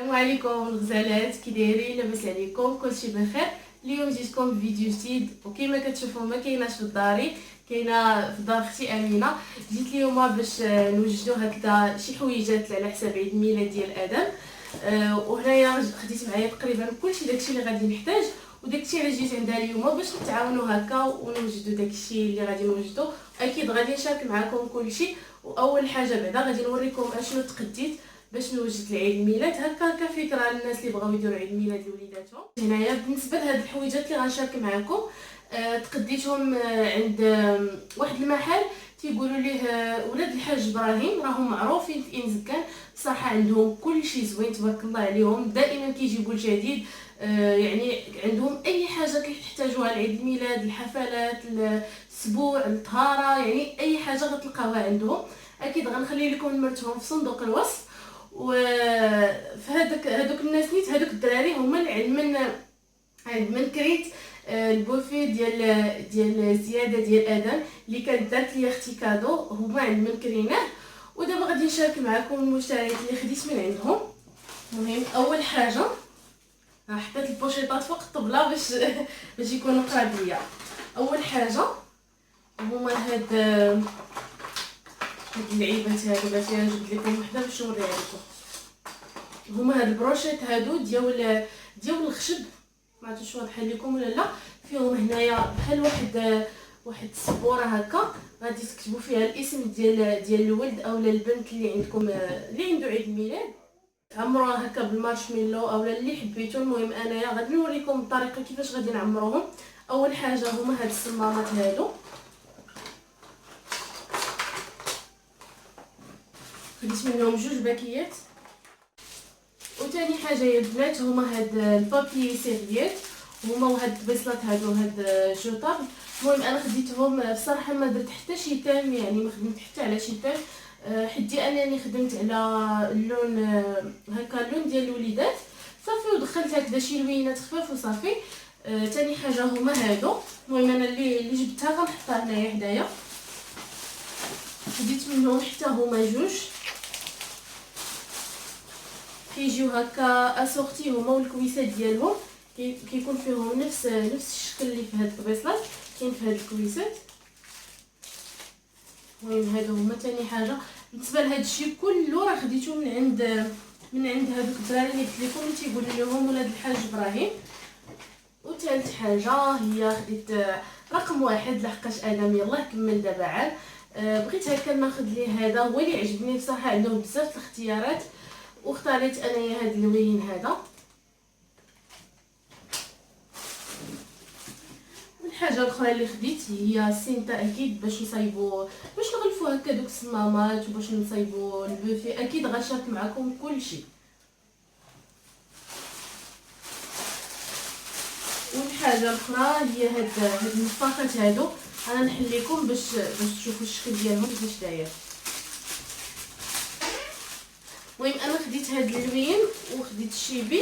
السلام عليكم الغزالات، كي دايرين؟ لاباس عليكم؟ كلشي بخير. اليوم جيتكم بفيديو جديد، وكما كتشوفوا ما كايناش في داري، كاينه في دار اختي امينه. جيت اليوم باش نوجدوا هكذا شي حويجات على حساب عيد الميلاد ديال ادم. وهنايا خديت معايا تقريبا كلشي داكشي اللي غادي نحتاج، وداكشي اللي جيت عندها اليوم باش نتعاونوا هكا ونوجدوا داكشي اللي غادي نوجدوا. اكيد غادي نشارك معكم كلشي. واول حاجه بعدا غادي نوريكم اشنو تقديت باش نوجد العيد الميلاد هكا كفكره للناس اللي بغاو يديروا عيد ميلاد لوليداتهم. هنايا بالنسبه لهاد الحويجات اللي غنشارك معكم، تقديتهم عند واحد المحل تيقولوا ليه ولاد الحاج ابراهيم، راهم معروفين في انزكان. صراحه عندهم كل شيء زوين تبارك الله عليهم، دائما كيجيبوا الجديد. يعني عندهم اي حاجه كتحتاجوها لعيد الميلاد، الحفلات، الاسبوع، الطهاره، يعني اي حاجه غتلقاوها عندهم. اكيد غنخلي لكم نمرتهم في صندوق الوصف. هذوك الناس نيت هذوك الدراري هما اللي عند من كريت البوفي ديال زياده ديال ادم اللي كانت دارت لي اختي كادو، هما عند من كريناه. ودابا غادي نشارك معكم المشتريات اللي خديت من عندهم. المهم اول حاجه حطيت البوشيطات فوق الطبله باش يكونوا قراب ليا. اول حاجه هما هاد اللعيبات هادو، باش نجبد لكم وحده باش نوريها لكم. هما هاد البروشيط هادو ديال الخشب، ما عرفتش واضحه لكم ولا لا. فيهم هنايا بحال واحد السبوره هكا، غادي تكتبوا فيها الاسم ديال الولد او البنت اللي عندكم، اللي عنده عيد الميلاد. عمروها هكا بالمارشميلو او اللي حبيتو. المهم انايا غادي نوريكم الطريقه كيفاش غادي نعمروهم. اول حاجه هما هاد الصمامات هادو، خديت منهم 2 باكيات. وثاني حاجه يا البنات هما هاد البابي سيرفييت، هما وهاد البيصلات هادو، هاد جوطابل. المهم انا خديتهم بصراحه ما درت حتى شي تام، يعني ما خدمت حتى على شي تام، حدي انني خدمت على اللون هكا، اللون ديال الوليدات صافي، ودخلت هكذا شي لوينات خفاف وصافي. ثاني حاجه هما هادو. المهم انا اللي جبتها غنحطها هنايا حدايا. خديت منهم حتى هما 2 كيجيو هكا اسورتي، هما والكويسات ديالهم كيكون فيهم نفس الشكل اللي في هاد البيصلات كاين في هاد الكويسات. المهم هادو هما ثاني حاجه. بالنسبه لهاد الشيء كله راه خديته من عند هذوك الدراري اللي قلت لكم، اللي تيقولوا لهم ولاد الحاج ابراهيم. وثالث حاجه هي خديت رقم 1 لحقاش ادم يلاه كمل دابا عام. بغيت هكا ناخذ ليه، هذا هو اللي عجبني بصراحه، عندهم بزاف الاختيارات، واختاريت انايا هاد اللوين هذا. الحاجه الاخرى اللي خديت هي السينتا، اكيد باش نصايبوا، باش نغلفوا هكا دوك الصمامات، وباش نصايبوا البوفي. اكيد غنشارك معكم كلشي. والحاجه الاخرى هي هاد النفاخات هادو، انا نحل لكم باش تشوفوا الشكل ديالهم كيفاش داير. المهم انا خديت هاد اللوين وخديت الشيبي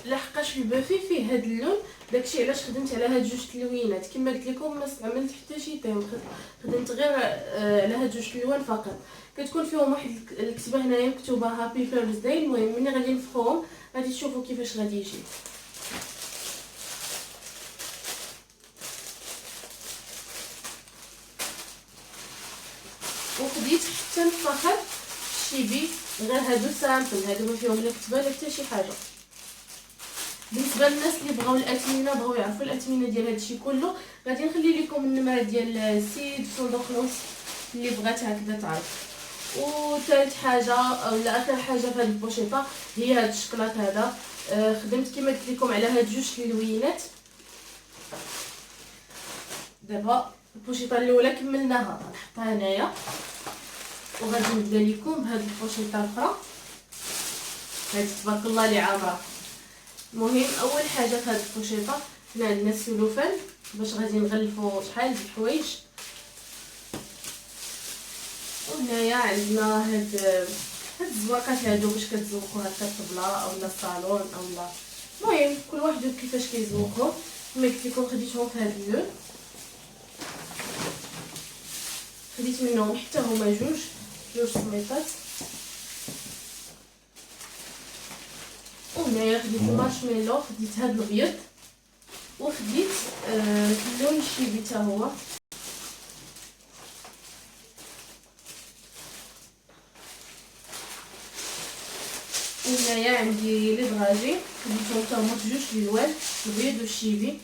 لحقاش البوفي فيه هاد اللون، داكشي علاش خدمت على هاد 2 اللوينات. كما قلت لكم ما استعملت حتى شي تيم، خدمت غير على هاد 2 اللوان فقط. كتكون فيهم واحد الكتبه هنايا مكتوبه هابي بيرثداي. المهم ملي غادي نفخوهم غادي تشوفوا كيفاش غادي يجي. وخديت حتى نفخات الشيبي، غير هادو سامبل، هادو ما فيهم لا كتبه لا حتى شي حاجه. بالنسبه للناس اللي بغاو الاثمنه، بغاو يعرفوا الاثمنه ديال هادشي كله، غادي نخلي لكم النمره ديال السيد في صندوق الوصف اللي بغات هكذا تعرف. وثالث حاجه اولا اخر حاجه في هاد البوشيطه هي هاد الشكلاط هذا. خدمت كما قلت لكم على هاد 2 اللوينات. دابا البوشيطه الاولى كملناها، نحطها هنايا، وغادي نبدا لكم بهاد البوشيطه الاخرى هادي تبارك الله اللي عامره. المهم اول حاجه في هاد البوشيطه هنا عندنا السلوفان باش غادي نغلفوا شحال د الحوايج. وهنايا عندنا هاد الزواقات هادو باش كتزوقوا هكا الطبله اولا الصالون اولا، المهم كل واحد كيفاش كيزوقهم. كما قلت لكم خديتهم في هاد اللون، خديت منهم حتى هما 2 سميطات. وهنايا خديت المارشميلو، خديت هاد الابيض وخديت اللون الشيبي حتى هو. وهنايا عندي لي دغاجي خديتهم حتى هما في جوج الالوان، الابيض والشيبي.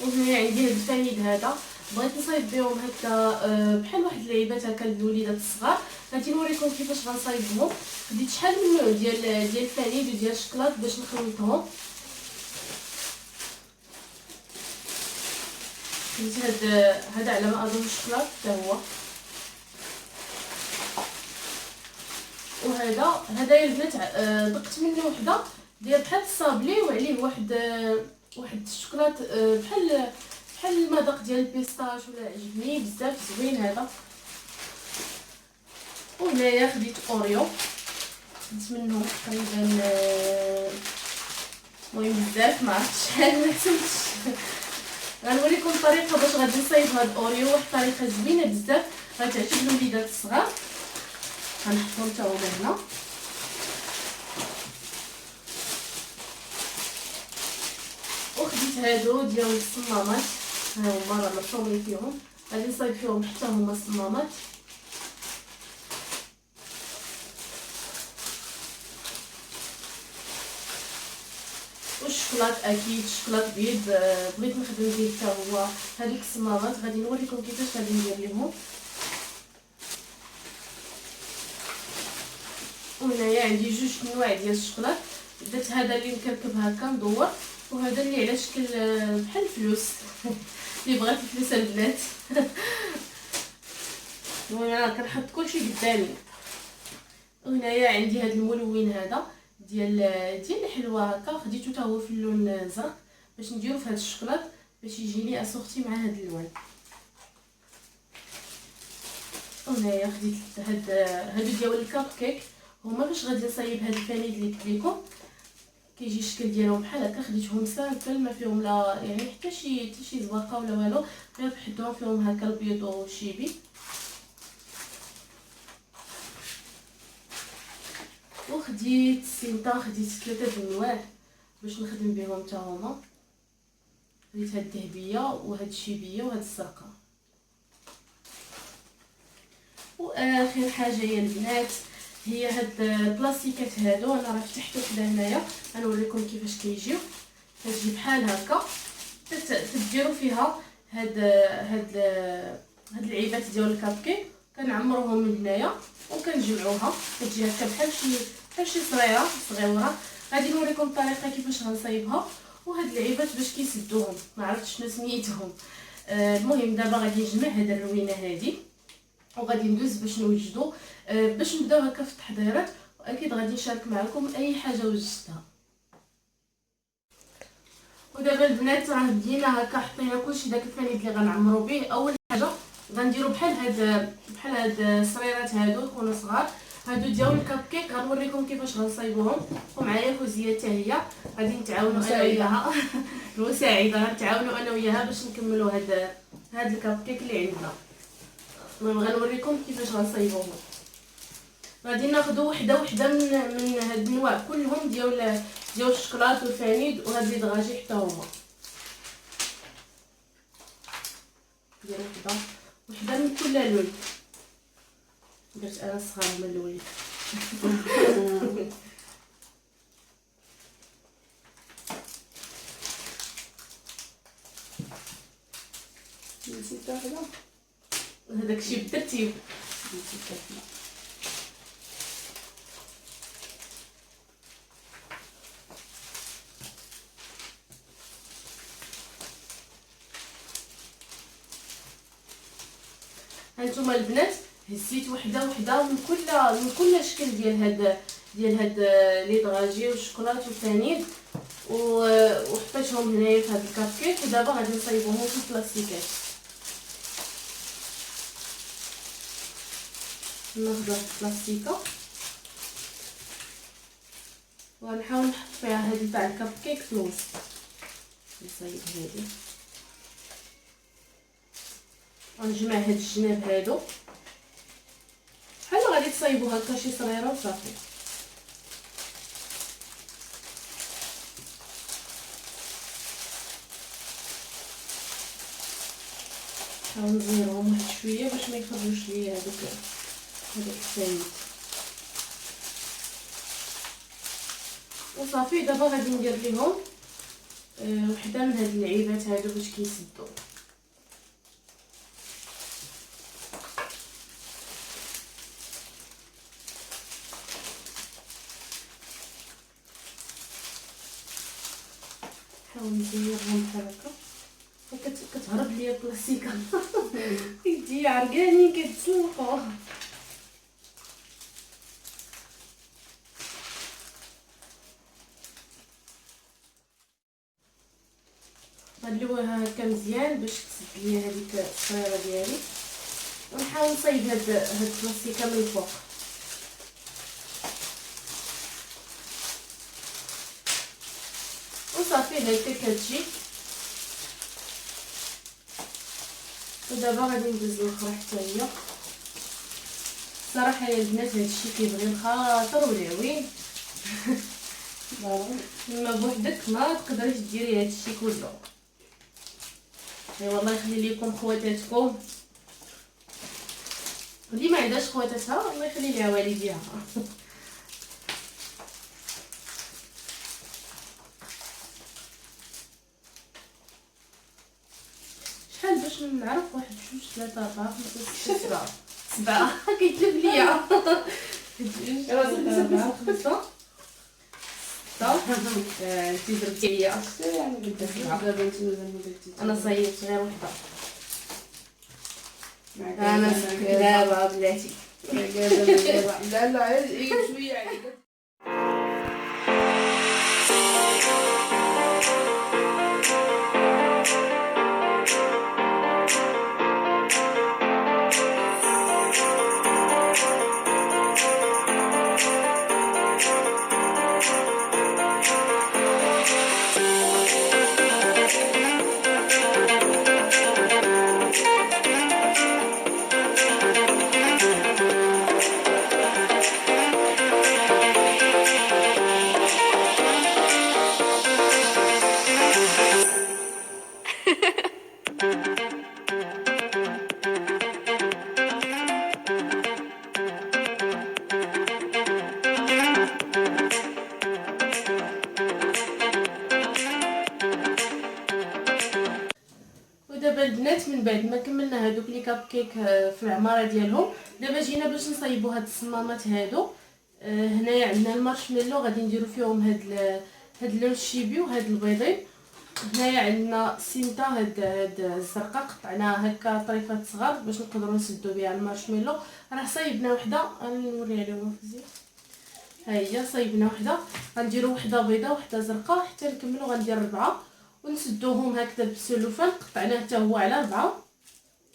وهنا عندي هاد الفانيد هذا، بغيت نصايب بهم هكا بحال واحد اللعيبات هكا للوليدات الصغار. غادي نوريكم كيفاش غنصايبهم. خديت شحال من نوع ديال الفانيد وديال الشكلاط باش نخلطهم. خديت هذا على ما اظن الشكلاط حتى هو، وهذا البنات دقت منه وحده ديال بحال الصابلي وعليه واحد الشكلاط بحال المذاق ديال البيستاش، ولا عجبني بزاف زوين هذا. وهنايا خديت اوريو، خديت منهم تقريبا المهم بزاف ما عرفتش شحال ما حسبتش. غنوريكم الطريقه باش غادي نصايب هاد الاوريو، واحد الطريقه زوينه بزاف غتعجب الوليدات الصغار. غنحطهم حتى هما هنا. وخديت هادو ديال الصمامات، ها هما راه مرسومين فيهم، غادي نصايب فيهم حتى هما الصمامات. والشكلاط اكيد الشكلاط بيض بغيت نخدم به حتى هو. هذيك الصمامات غادي نوريكم كيفاش غادي ندير لهم. وهنايا عندي جوج انواع ديال الشكلاط، درت هذا اللي مكركب هكا مدور، وهذا اللي على شكل بحال الفلوس اللي بغات الفلوس البنات. المهم انا كنحط كلشي قدامي. وهنايا عندي هذا الملون هذا ديال الحلوى هكا، خديته حتى هو في اللون الزرق باش نديرو في هذا الشكلاط باش يجيني اسورتي مع هذا اللون. وهنايا خديت هادو ديال الكاب كيك، هما باش غادي نصايب هاد الفانيد اللي قلت لكم كيجي الشكل ديالهم بحال هكا. خديتهم سامبل ما فيهم لا يعني حتى شي زواقه ولا والو، غير بحدهم فيهم هكا البيض والشيبي. وخديت السينطا، خديت 3 انواع باش نخدم بهم حتى هما. خديت هاد الذهبيه وهاد الشيبيه وهاد الزرقاء. واخر حاجه يا البنات هي هاد البلاستيكات هادو، انا راه فتحت وحده هنايا غنوريكم كيفاش كيجيو. كتجي بحال هكا، تديروا فيها هاد العيبات ديال الكاب كيك، كنعمروهم من هنايا وكنجمعوها، كتجي هكا بحال شي صغيره. غادي نوريكم الطريقه كيفاش غنصايبها. وهاد العيبات باش كيسدوهم ما عرفتش شنو سميتهم. المهم دابا غادي نجمع هاد الروينه هادي وغادي ندوز باش نوجدو، باش نبداو هكا في التحضيرات. واكيد غادي نشارك معكم اي حاجه وجدتها. ودابا البنات راه بدينا هكا، حطينا كلشي داك الفانيد اللي غنعمرو به. اول حاجه غنديرو بحال هاد الصريرات هادو يكونوا صغار، هادو ديال الكاب كيك. غنوريكم كيفاش غنصايبوهم، ومعايا فوزيه حتى هي غادي نتعاونوا انا وياها. المساعده غنتعاونوا انا وياها باش نكملوا هاد الكاب كيك اللي عندنا. المهم غنوريكم كيفاش غنصايبوهم. غادي ناخذوا وحده من هاد النوع كلهم ديال الشكلاط والفانيد وهاد لي دغاجي حتى هما. ندير وحده من كل لون. درت انا الصغار هما الاولين. نسيت هذاك الشيء بالترتيب. هانتوما البنات هزيت وحده من كل شكل ديال هاد لي دغاجي والشوكولات والفانيل، وحطيتهم هنايا في هاد الكاب كيك. ودابا غادي نصايبوهم في البلاستيكات. ناخذ واحد البلاستيكه وغنحاول نحط فيها هادي تاع الكاب كيك في الوسط. نصايب هادي غنجمع هاد الجناب هادو بحال غادي تصايبو هكا شي صغيره وصافي. غنزيرهم واحد شويه باش ما يخرجوش ليا هذاك السايد وصافي. دابا غادي ندير ليهم وحده من هاد اللعيبات هادو باش كيسدوا. نحاول نزيرهم بحال هكا كتهرب ليا البلاستيكه يدي عرقاني كتسلقوا. غنلويها هكا مزيان باش تسد ليا هذيك الصغيره ديالي ونحاول نصايب هاد البلاستيكه من الفوق. وصافي هكا كتجي. ودابا غادي ندوز الاخرى حتى هي. الصراحه يا البنات هادشي كيبغي الخاطر والعوين ما بوحدك ما تقدريش ديري هادشي كله. اي والله يخلي لكم خواتاتكم، اللي ما عندهاش خواتاتها الله يخلي ليها والديها شحال باش نعرف؟ واحد جوج ثلاثة أربعة خمسة ستة سبعة كيتلف ليا جوج ثلاثة خمسة انتي درتي ليا يعني بدك دابا انت مازال ما درتيش. انا صايبت غير وحده. انا دابا بلاتي لا لا عيب شويه عليك. ودابا البنات من بعد ما كملنا هادوك لي كاب كيك في العماره ديالهم، دابا جينا باش نصايبوا هاد الصمامات هادو. هنايا عندنا المارشميلو غادي نديرو فيهم هاد اللون الشيبي وهاد البيضين. هنايا عندنا سينتا هاد الزرقاء قطعناها هكا طريفات صغار باش نقدروا نسدو بها المارشميلو. راه صايبنا وحده غنوريها لكم في الزيت. ها هي صايبنا وحده، غنديروا وحده بيضاء وحده زرقاء حتى نكملوا. غندير 4 ونسدوهم هكذا بالسلوفان، قطعناه حتى هو على 4.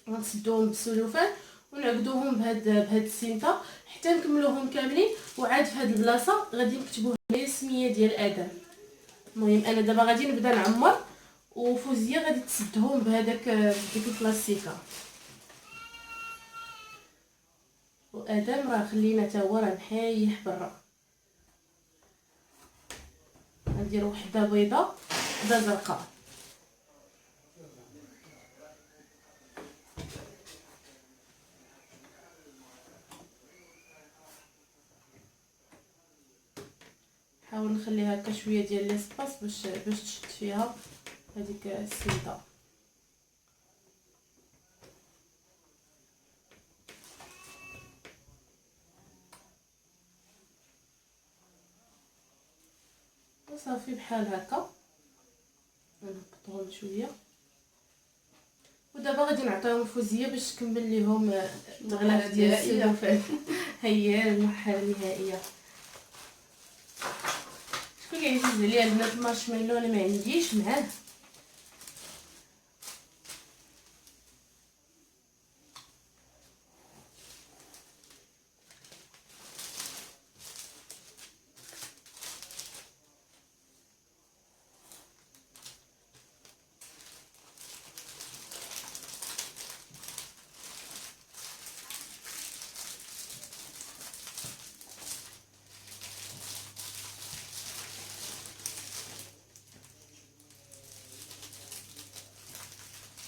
غنسدوهم بالسلوفان ونعقدوهم بهاد السينتا حتى نكملوهم كاملين. وعاد في هاد البلاصه غادي نكتبوا هنا السميه ديال ادم. المهم انا دابا غادي نبدا نعمر وفوزيه غادي تسدهم بديك البلاستيكه. وادم راه خلينا حتى هو راه نحيح برا. غندير وحده بيضاء وحده زرقاء. نحاول نخليها هكا شويه ديال ليسباس باش تشد فيها هذيك السيده. وصافي بحال هكا نهبطهم شويه. ودابا غادي نعطيهم فوزيه باش تكمل ليهم الغلاف ديال السلوفان هي المرحله النهائيه. شكون يعزز عليا البنات المارشميلو؟ انا ما عنديش معاه.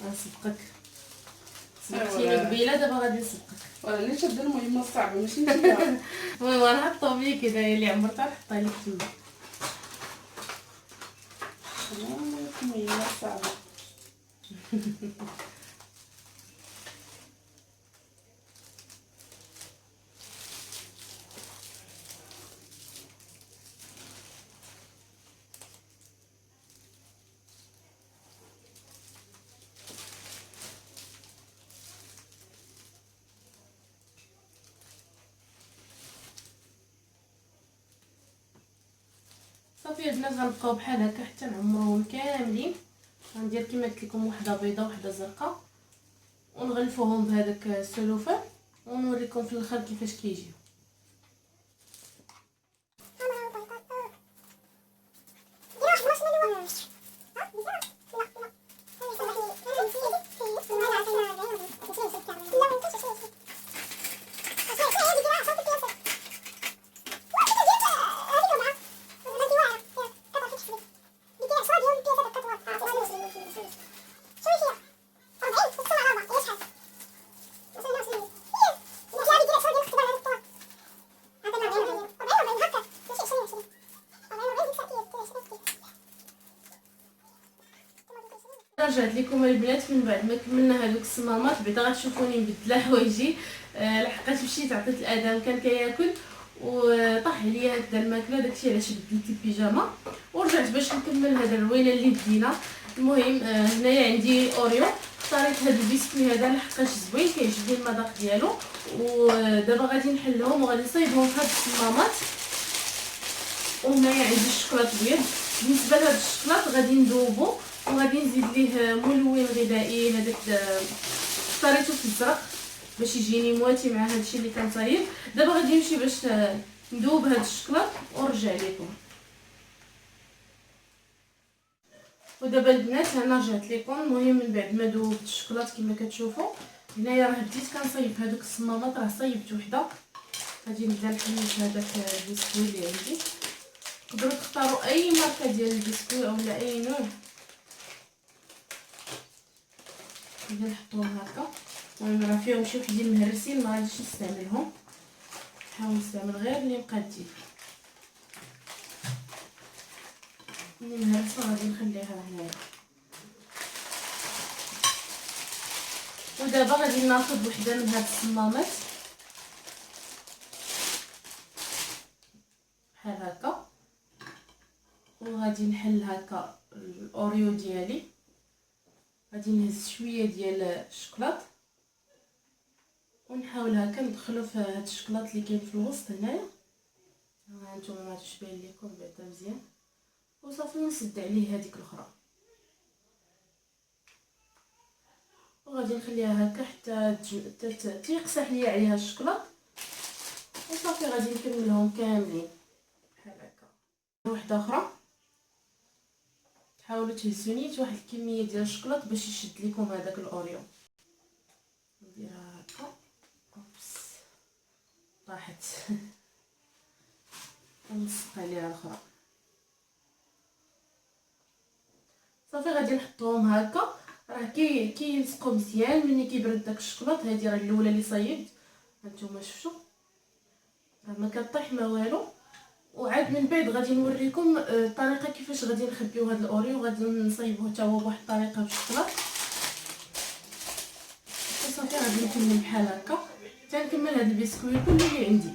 غنصدقك. سبقتيني قبيله دابا غادي نصدقك. ولا اللي شد المهمه الصعبه ماشي انت. المهم غنحطو فيه كذا اللي عمرتها نحطها لك تما. المهمه الصعبه. صافي البنات غنبقاو بحال هكا حتى نعمروهم كاملين. غندير كما قلت لكم وحده بيضه وحده زرقاء ونغلفوهم بهذاك السلوفان ونوريكم في الاخر كيفاش كيجيو. رجعت لكم البنات من بعد ما كملنا هذوك الصمامات. بعدا غتشوفوني مبدله حوايجي لحقاش مشيت عطيت الادم كان كياكل وطاح عليا هكذا الماكله، داكشي علاش بدلت البيجامه ورجعت باش نكمل هذا الروينه اللي بدينا. المهم هنايا عندي اوريو، اختاريت هذا البسكوي هذا لحقاش زوين كيعجبني المذاق ديالو. ودابا غادي نحلهم وغادي نصايبهم في هاد الصمامات. وهنايا عندي الشوكولاط الابيض. بالنسبه لهاد الشوكولاط غادي نذوبو وغادي نزيد ليه ملون غذائي هذاك اختاريته في الزرق باش يجيني مواتي مع هادشي اللي كنصايب. دابا غادي نمشي باش ندوب هاد الشوكولاط ونرجع لكم. ودابا البنات انا رجعت لكم. المهم من بعد ما دوبت الشوكولاط كما كتشوفوا هنايا راه بديت كنصايب هذوك الصمامات، راه صايبت وحده. غادي نبدا نحل هذاك البسكوي اللي عندي. تقدروا تختاروا اي ماركه ديال البسكوي اولا اي نوع. غادي نحطوهم هكا. المهم راه فيهم شي وحدين مهرسين ما غاديش نستعملهم، نحاول نستعمل غير اللي مقادين. اللي مهرسه غادي نخليها هنايا. ودابا غادي ناخذ وحده من هاد الصمامات بحال هكا وغادي نحل هكا الاوريو ديالي. غادي نهز شويه ديال الشوكولاط ونحاول هكا ندخلو في هاد الشوكولاط اللي كاين في الوسط هنايا. ها نتوما ما تشبان لكم بعدا مزيان. وصافي نسد عليه هذيك الاخرى وغادي نخليها هكا حتى تيقسح ليا عليها الشوكولاط. وصافي غادي نكملهم كاملين بحال هكا. وحده اخرى حاولوا تهزوا نيت واحد الكميه ديال الشوكولاط باش يشد لكم هذاك الاوريو. نديرها هكا. اوبس طاحت. ونلصق عليها الاخرى. صافي غادي نحطوهم هكا. راه كيلصقوا مزيان ملي كيبرد داك الشوكولاط. هذه راه الاولى اللي صايبت هانتوما شفتوا راه ما كطيح ما والو. وعاد من بعد غادي نوريكم الطريقه كيفاش غادي نخبيو هذا الاوريو. غادي نصايبوه حتى هو بواحد الطريقه بالشوكولاط. وصافي غادي نكمل بحال هكا حتى نكمل هذا البسكوي كله اللي عندي.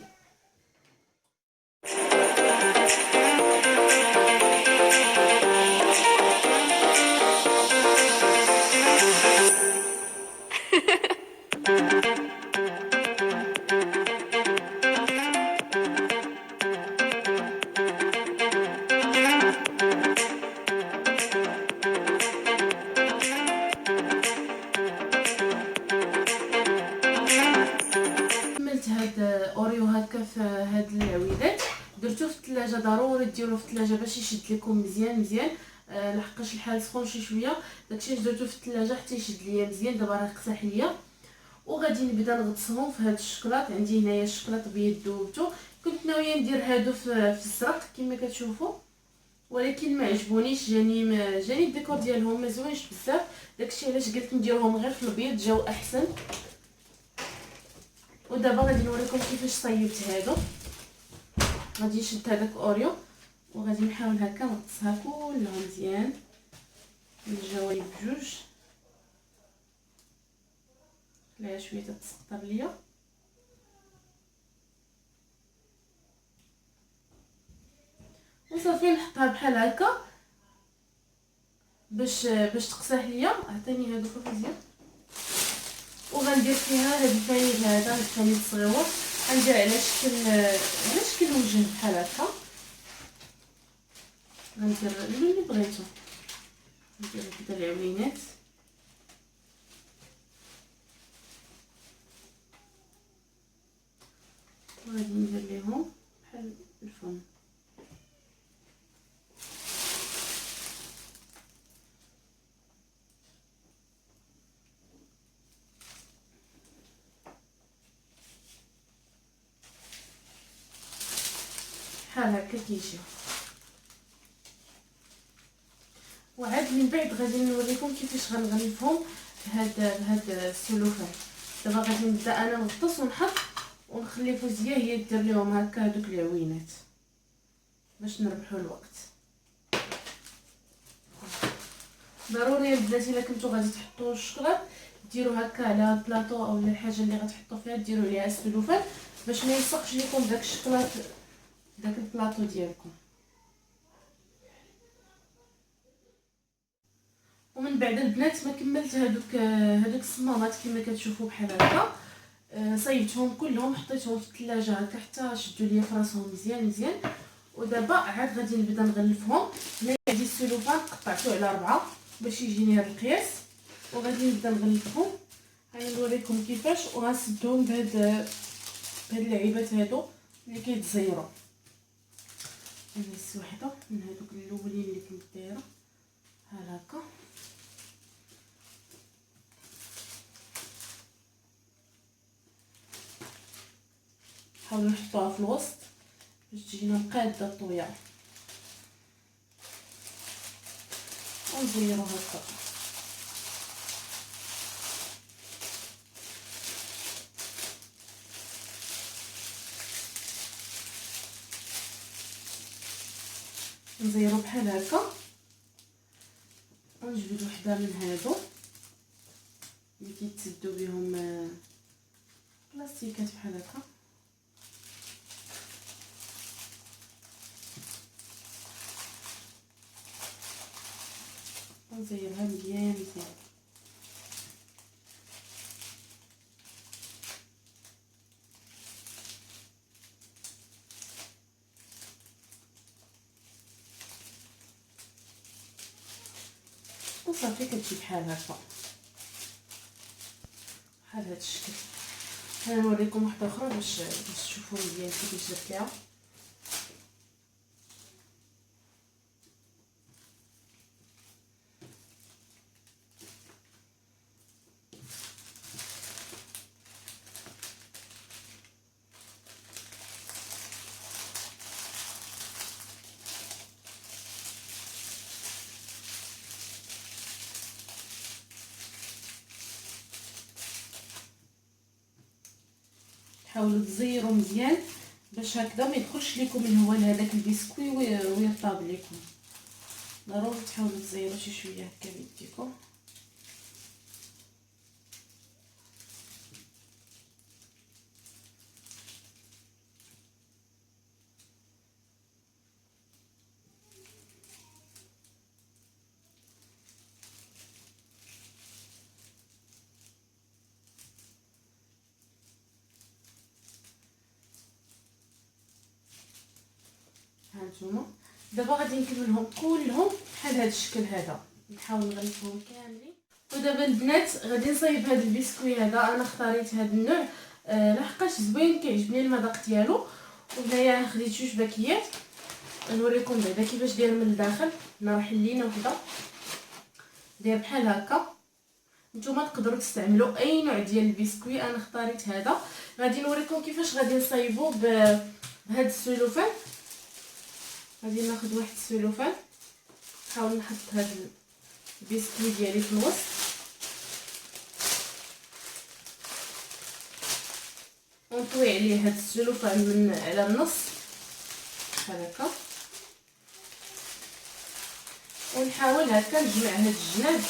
اوريو هكا في هاد العويدات درتو في الثلاجه. ضروري ديروه في الثلاجه باش يشد لكم مزيان مزيان. لحقاش الحال سخون شي شويه داكشي درتو في الثلاجه حتى يشد ليا مزيان. دابا راه قسح ليا وغادي نبدا نغطسهم في هاد الشوكولاط. عندي هنايا الشوكولاط ابيض دوبتو. كنت ناويه ندير هادو في الزرق كما كتشوفوا ولكن ما عجبونيش، جاني الديكور ديالهم ما زوينش بزاف، داكشي علاش قلت نديرهم غير في الابيض جاو احسن. ودابا غادي نوريكم كيفاش صيبت هادو. غادي نشد هذاك اوريو وغادي نحاول هكا نقصها كلها مزيان الجوانب بجوج، خليها شويه تتسقطر ليا. وصافي نحطها بحال هكا باش تقصح ليا. عطيني هادو مزيان. وغندير فيها هاد الفانيل هذا، الفانيل الصغيور غندير على شكل وجه بحال هكا. غندير اللي بغيتو، ندير هكذا العوينات وغادي ندير ليهم بحال الفم. بحال هكا كيجيو. وعاد من بعد غادي نوريكم كيفاش غنغلفهم بهاد السلوفان. دابا غادي نبدا انا نغطس ونحط ونخلي فوزيه هي دير لهم هكا هذوك العوينات باش نربحوا الوقت. ضروري البنات الا كنتو غادي تحطوا الشكلاط ديروا هكا على البلاطو او الحاجه اللي غتحطوا فيها، ديروا عليها السلوفان باش ما يلصقش لكم داك الشكلاط داك البلاطو ديالكم. ومن بعد البنات ما كملت هذوك الصمامات كما كتشوفوا بحال هكا. صيبتهم كلهم حطيتهم في الثلاجه هكا حتى شدوا ليا فراسهم مزيان مزيان. ودابا عاد غادي نبدا نغلفهم. هنا عندي السلوفان قطعته على 4 باش يجيني هذا القياس، وغادي نبدا نغلفهم. هاني نوريكم كيفاش، وغنسدهم بهاد اللعيبات هادو اللي كيتزيروا. نقص وحده من هذوك الاولين اللي كنت دايره بحال هكا. نحاولوا نحطوها في الوسط باش تجينا قاده الطوية ونزيرو هكا. نزيرو بحال هكا ونجبد وحده من هادو اللي كيتسدوا بهم بلاستيكات بحال هكا. نزيرها مزيان مزيان. وصافي كتجي بحال هكا بحال هاد الشكل. انا نوريكم واحده اخرى باش تشوفوا مزيان كيفاش درت ليها. حاولوا تزيروا مزيان باش هكذا ما يدخلش لكم الهواء لهذاك البسكوي ويرطب لكم. ضروري تحاولوا تزيروا شي شويه هكا بيديكم. هانتوما دابا غادي نكملهم كلهم بحال هذا الشكل هذا، نحاول نغلفهم كاملين. ودابا البنات غادي نصايب هذا البسكوي هذا. انا اختاريت هذا النوع لحقاش زوين كيعجبني المذاق ديالو. وهنايا خديت جوج باكيات نوريكم بعدا كيفاش داير من الداخل. هنا راه حلينا وحده داير بحال هكا. نتوما تقدروا تستعملوا اي نوع ديال البسكوي، انا اختاريت هذا. غادي نوريكم كيفاش غادي نصايبو بهذا السلوفان. غادي ناخذ واحد السلوفان، نحاول نحط هذا البسكويت ديالي في الوسط، ونطوي عليه هذا السلوفان من على النص بحال هكا، ونحاول هكا نجمع هاد الجناب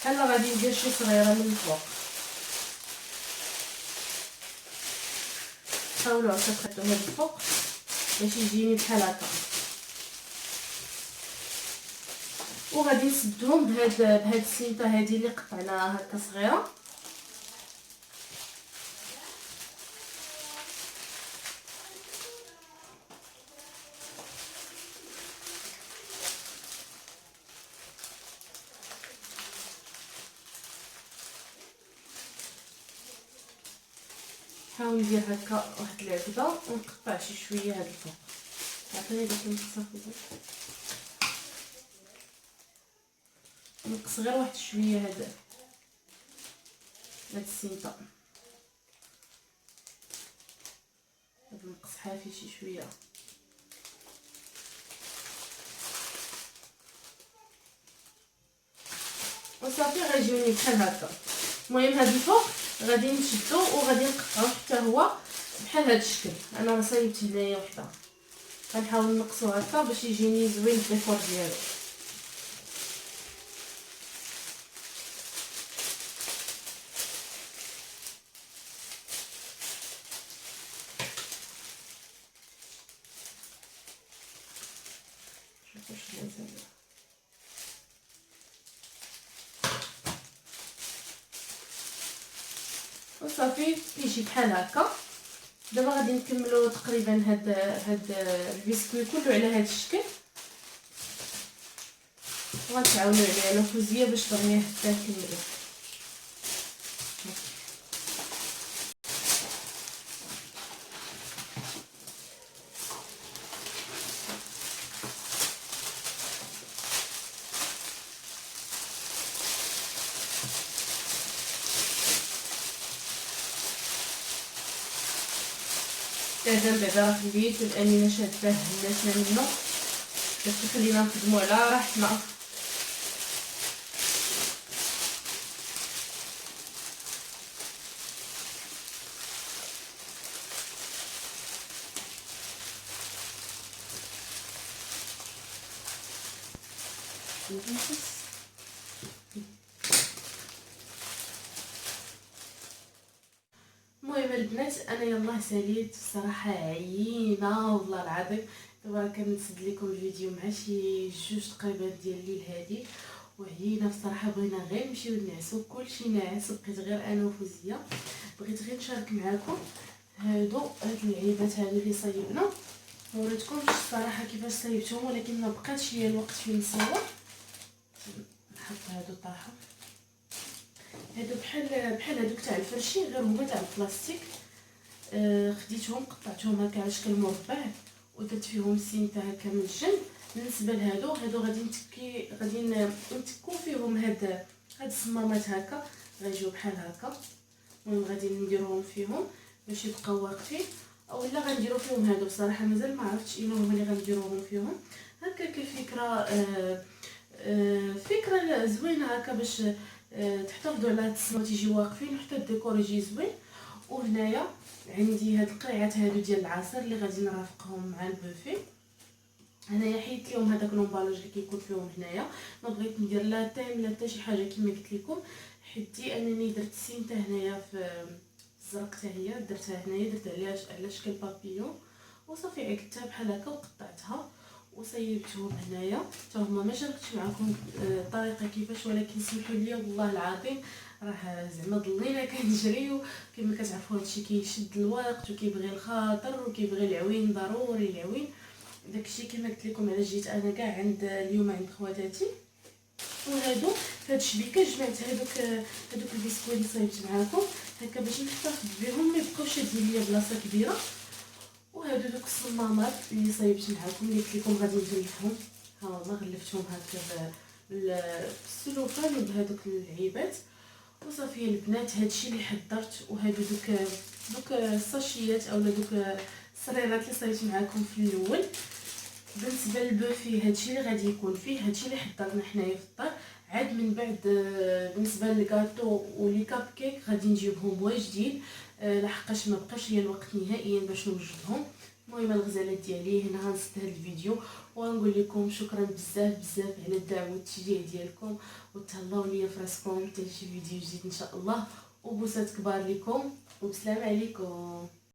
بحال غادي ندير شي صغيره من الفوق. حاولوا هكا تحطوا هاد الفوق باش يجيني بحال هكا، وغادي نسدهم بهاد السينطه هذه اللي قطعناها هكا صغيره. نحاول ندير هكا واحد العقده ونقطع شي شويه هاد الفوق. عطيني داك المقص نقص غير واحد شويه هاد السينطه، هاد المقص حافي شي شويه. وصافي غيجيوني بحال هكا. المهم هاد الفوق غادي نشدو وغادي نقطعو حتى هو بحال هاد الشكل. انا راه صايبت هنايا وحده، غنحاول نقصو هكا باش يجيني زوين الديكور ديالو. وصافي كيجي بحال هكا. دابا غادي نكملو تقريبا هاد البسكويت كله على هاد الشكل، وغنتعاونوا عليه على فوزيه باش دغيا حتى نكملو. التعدام بعدا راه خديت والامينه شاداه هناتنا منه باش تخلينا نخدمو على راحتنا. المهم البنات انا يلاه ساليت الصراحه، عيينا والله العظيم. دابا كنسد لكم الفيديو مع شي 2 تقريبا ديال الليل هادي، وعيينا بصراحه. بغينا غير نمشيو نعسو، كلشي ناعس، بقيت غير انا وفوزيه. بغيت غير نشارك معكم هاد العيبات هادو اللي صايبنا. وريتكمش الصراحه كيفاش صايبتهم، ولكن ما بقاتش ليا الوقت فين نصور. نحط هادو طاحوا، هادو بحال هادوك تاع الفرشي، غير هما تاع البلاستيك. خديتهم قطعتهم هكا على شكل مربع ودرت فيهم سينتا هكا من الجنب. بالنسبه لهادو غادي نتكو فيهم هاد الصمامات هكا، غيجيو بحال هكا. المهم غادي نديروهم فيهم باش يبقاو واقفين، اولا غنديرو فيهم هادو. بصراحه مازال ما عرفتش اينو هما اللي غنديروهم فيهم. هكا كفكره فكره زوينه هكا باش تحتفظوا على هاد الصمامات يجيو واقفين، وحتى الديكور يجي زوين. وهنايا عندي هاد القريعات هادو ديال العصير اللي غادي نرافقهم مع البوفي. هنايا حيت لهم هذاك لومبالاج اللي كيكون فيهم هنايا، ما بغيت ندير لا تيم لا حتى شي حاجه كما قلت لكم. حيتي انني درت سينتا هنايا في الزرق حتى هي درتها هنايا، درت عليها على شكل بابيون، وصافي عقدتها بحال هكا وقطعتها وصيبتهم هنايا حتى هما. ما شاركتش معكم الطريقه كيفاش، ولكن سمحوا لي والله العظيم راه زعما ضلينا كنجريو. كما كتعرفوا هادشي كيشد الوقت وكيبغي الخاطر وكيبغي العوين، ضروري العوين. داكشي كما قلت لكم علاش جيت انا كاع اليوم عند خواتاتي. وهادو فهاد الشبيكه جمعت هادوك البسكويت اللي صايبت معاكم هكا باش نحتفظ بهم ما يبقاوش شادين ليا بلاصه كبيره. وهادو دوك الصمامات اللي صايبت معاكم اللي قلت لكم غادي نغلفهم، ها هما غلفتهم هكا بالسلوفان وبهذوك العيبات. وصافي البنات هادشي اللي حضرت. وهادو دوك الساشيات اولا دوك الصريرات اللي صايبت معاكم في الاول، بالنسبه للبوفي هادشي اللي غادي يكون فيه، هادشي اللي حضرنا حنايا في الدار. عاد من بعد بالنسبه للكاطو ولي كاب كيك غادي نجيبهم واجدين، لحقاش ما بقاش ليا الوقت نهائيا باش نوجدهم. المهم الغزالات ديالي هنا غنسد هذا الفيديو، ونقول لكم شكرا بزاف بزاف على الدعم والتشجيع ديالكم، وتهلاو ليا في راسكم حتى شي فيديو جديد ان شاء الله، وبوسات كبار لكم، والسلام عليكم.